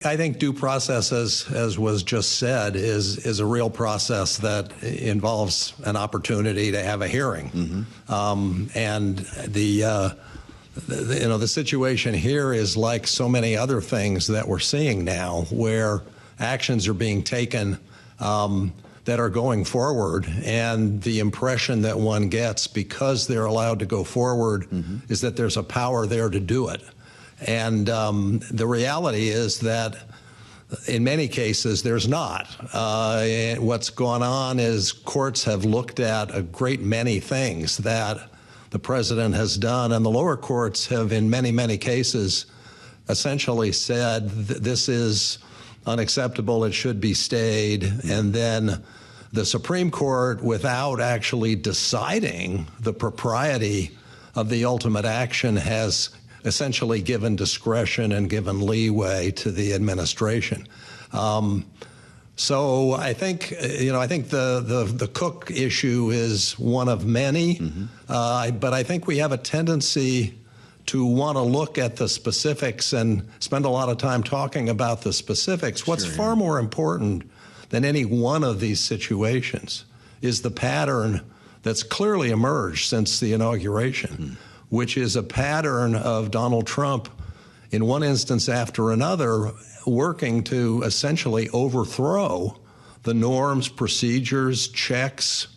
I think due process, as was just said, is a real process that involves an opportunity to have a hearing. And the situation here is like so many other things that we're seeing now, where actions are being taken that are going forward, and the impression that one gets because they're allowed to go forward is that there's a power there to do it. And the reality is that in many cases there's not. What's gone on is courts have looked at a great many things that the president has done, and the lower courts have in many, many cases essentially said this is unacceptable, it should be stayed. And then the Supreme Court, without actually deciding the propriety of the ultimate action, has essentially given discretion and given leeway to the administration. So I think, the Cook issue is one of many, but I think we have a tendency to want to look at the specifics and spend a lot of time talking about the specifics. What's far more important than any one of these situations is the pattern that's clearly emerged since the inauguration, which is a pattern of Donald Trump, in one instance after another, working to essentially overthrow the norms, procedures, checks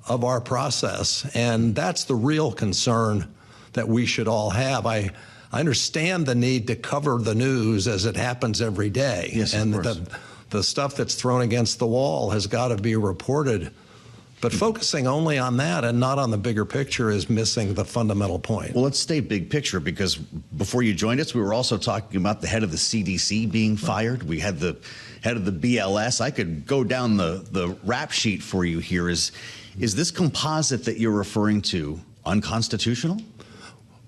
of our process. And that's the real concern that we should all have. I understand the need to cover the news as it happens every day. Yes, and of course. The stuff that's thrown against the wall has got to be reported. But focusing only on that and not on the bigger picture is missing the fundamental point. Well, let's stay big picture, because before you joined us, we were also talking about the head of the CDC being fired. We had the head of the BLS. I could go down the rap sheet for you here. Is this composite that you're referring to unconstitutional?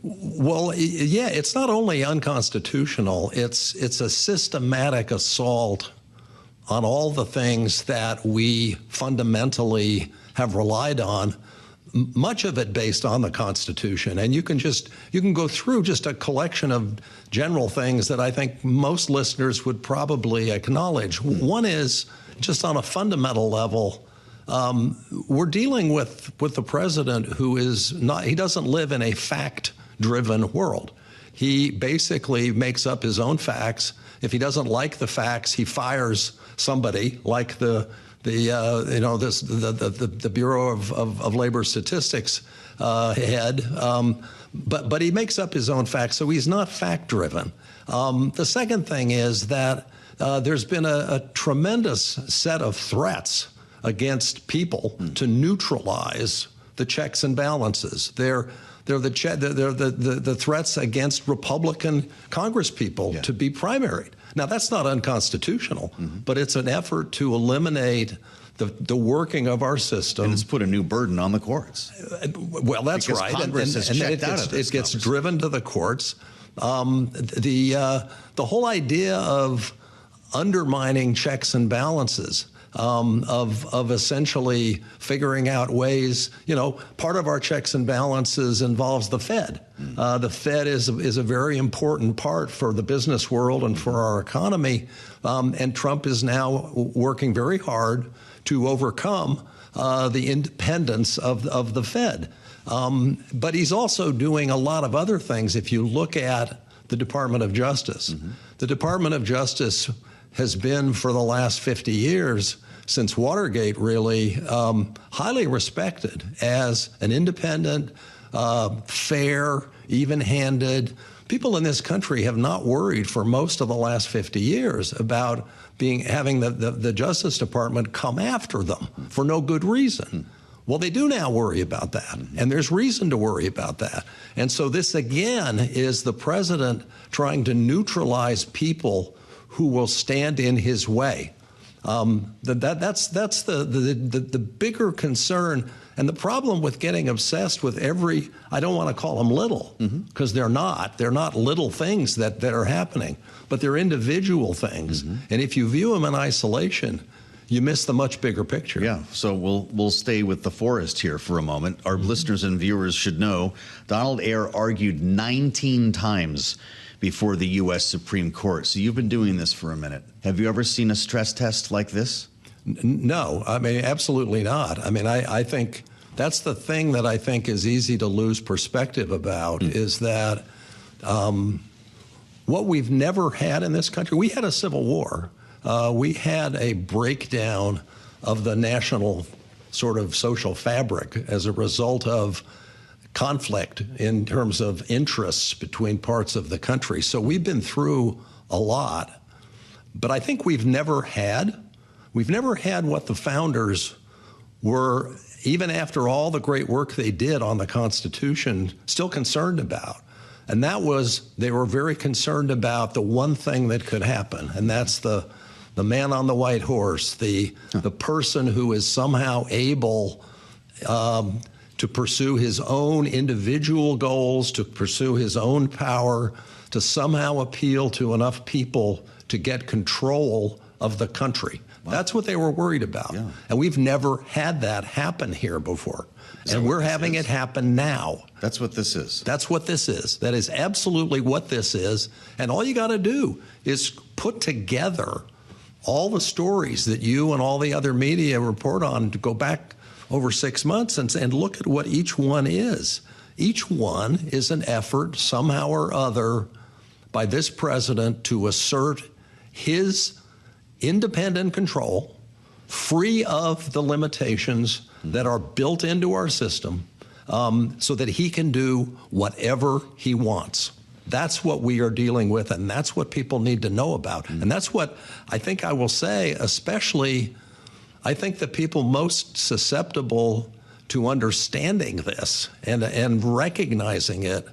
Well, yeah, it's not only unconstitutional, it's a systematic assault on all the things that we fundamentally have relied on, much of it based on the Constitution. And you can go through just a collection of general things that I think most listeners would probably acknowledge. One is, just on a fundamental level, we're dealing with the president who is not, he doesn't live in a fact-driven world. He basically makes up his own facts. If he doesn't like the facts, he fires somebody, like the Bureau of Labor Statistics head. But he makes up his own facts, so he's not fact-driven. The second thing is that there's been a tremendous set of threats against people to neutralize the checks and balances. They're the threats against Republican congresspeople to be primaried. Now, that's not unconstitutional, but it's an effort to eliminate the working of our system. And it's put a new burden on the courts. Well, that's because right. Congress has checked out of this it gets driven to the courts. The whole idea of undermining checks and balances, of essentially figuring out ways, part of our checks and balances involves the Fed. The Fed is a very important part for the business world and for our economy. And Trump is now working very hard to overcome the independence of the Fed. But he's also doing a lot of other things. If you look at the Department of Justice, the Department of Justice has been, for the last 50 years, since Watergate really, highly respected as an independent, fair, even-handed. People in this country have not worried for most of the last 50 years about having the Justice Department come after them for no good reason. Well, they do now worry about that, and there's reason to worry about that. And so this, again, is the president trying to neutralize people who will stand in his way. That's the bigger concern. And the problem with getting obsessed with I don't want to call them little, because they're not little things that are happening, but they're individual things. And if you view them in isolation, you miss the much bigger picture. Yeah, so we'll stay with the forest here for a moment. Our listeners and viewers should know Donald Ayer argued 19 times before the U.S. Supreme Court. So you've been doing this for a minute. Have you ever seen a stress test like this? No, I mean, absolutely not. I mean, I think that's the thing that I think is easy to lose perspective about is that what we've never had in this country, we had a civil war. We had a breakdown of the national sort of social fabric as a result of conflict in terms of interests between parts of the country. So we've been through a lot, but I think we've never had what the founders were, even after all the great work they did on the Constitution, still concerned about. And that was, they were very concerned about the one thing that could happen, and that's the man on the white horse, the person who is somehow able to pursue his own individual goals, to pursue his own power, to somehow appeal to enough people to get control of the country. Wow. That's what they were worried about. Yeah. And we've never had that happen here before. And we're having it happen now. That's what this is. That's what this is. That is absolutely what this is. And all you got to do is put together all the stories that you and all the other media report on to go back over 6 months and look at what each one is. Each one is an effort somehow or other by this president to assert his independent control, free of the limitations that are built into our system, so that he can do whatever he wants. That's what we are dealing with, and that's what people need to know about. And that's what I think I will say, especially, I think the people most susceptible to understanding this and recognizing it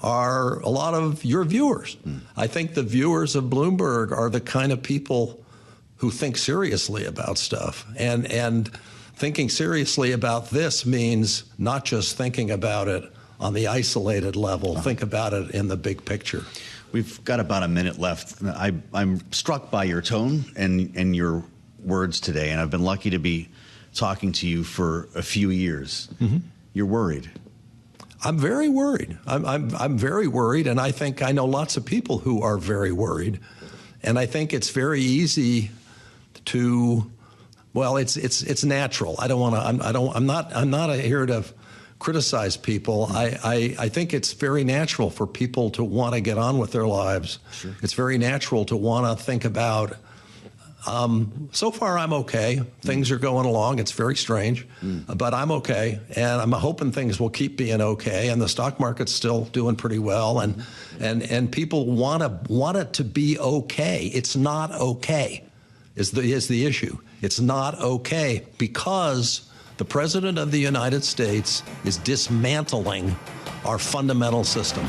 are a lot of your viewers. I think the viewers of Bloomberg are the kind of people who think seriously about stuff. And thinking seriously about this means not just thinking about it on the isolated level, think about it in the big picture. We've got about a minute left. I'm struck by your tone and your words today, and I've been lucky to be talking to you for a few years. You're worried. I'm very worried. I'm very worried, and I think I know lots of people who are very worried. And I think it's very easy to, well, it's natural. I don't want to. I'm not here to criticize people. I think it's very natural for people to want to get on with their lives. Sure. It's very natural to want to think about. So far, I'm okay. Things are going along. It's very strange, but I'm okay, and I'm hoping things will keep being okay. And the stock market's still doing pretty well, and people want it to be okay. It's not okay, is the issue. It's not okay because the President of the United States is dismantling our fundamental system.